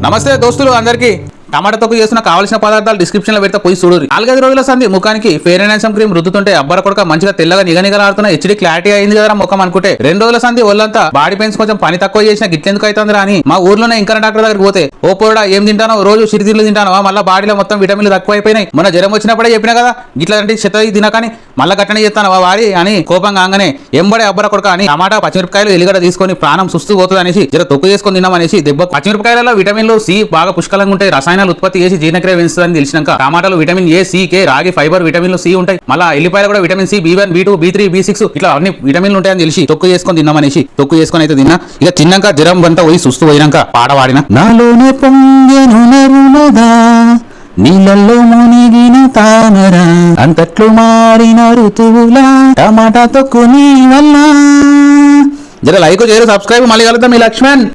నమస్తే దోస్తులు అందరికి. టమాటా తొక్కు చేస్తున్న కావాల్సిన పదార్థాలు డిస్క్రిప్షన్ లో పెడితే పోయి చూడరు. 4-5 రోజుల సంది ముఖానికి ఫెయిర్ అండ్ హ్యాండ్సమ్ క్రీమ్ రుద్దుతుంటే అబ్బర కొడుక మంచిగా తెల్లగా నిగనిగలాడుతున్న హెచ్డి క్లారిటీ అయింది కదా ముఖం అనుకుంటే 2 రోజుల సంది ఒళ్ళంతా బాడీ పెయిన్స్ కొంచెం పని తక్కువ చేసిన గిట్లెందుకు అవుతుందిరా అని మా ఊర్లోనే ఇంకా డాక్టర్ దగ్గరికి పోతే ఓ పోడా ఏం తింటానో రోజు సిరితిళ్ళు తింటానో మళ్ళీ బాడీలో మొత్తం విటమిన్లు తక్కువ అయిపోయినాయి. మొన్న జ్వరం వచ్చినప్పుడే చెప్పినా కదా ఇట్లాంటి చెత్త తినకని మళ్ళీ గట్టనే చేస్తాను వాడి అని కోపంగా ఆగానే ఎంబడే అబ్బర కొడుక అని టమాటా పచ్చిమిరపకాయలు ఎల్లిగడ్డ తీసుకొని ప్రాణం సుస్తూ పోతుంది అనేసి జర తొక్కు చేసుకొని తిన్నామనేసి దెబ్బ పచ్చిమిరపకాయలలో విటమిన్లు సి బాగా పుష్కలంగా ఉంటాయి. రసాయనాలు ఉత్పత్తి చేసి జీర్ణక్రియ పెంచుతుందని తెలిసినాక టమాటాలు విటమిన్ ఏ, సి, కే, రాగి, ఫైబర్ విటమిన్లు సి ఉంటాయి. మళ్ళీ ఎల్లిపాయలు కూడా vitamin C, B1, B2, B3, B6 ఇట్లా అన్ని విటమిన్లు ఉంటాయని తెలిసి తొక్కు చేసుకొని తిన్నామనేసి తొక్కు చేసుకొని అయితే తిన్నా. ఇక తిన్నాక జ్వరం అంతా పోయి సుస్తూ పోయినాక పాట పాడిన నాలోనే పొంగెను నరునగా నీళ్ళల్లో మునిగిన తామర అంతట్లు మారిన ఋతువులా టమాటా తొక్కు నీ వల్ల. జర లైక్ చేయరు, సబ్స్క్రైబ్. మళ్ళీ కలుద్దాం మీ లక్ష్మణ్.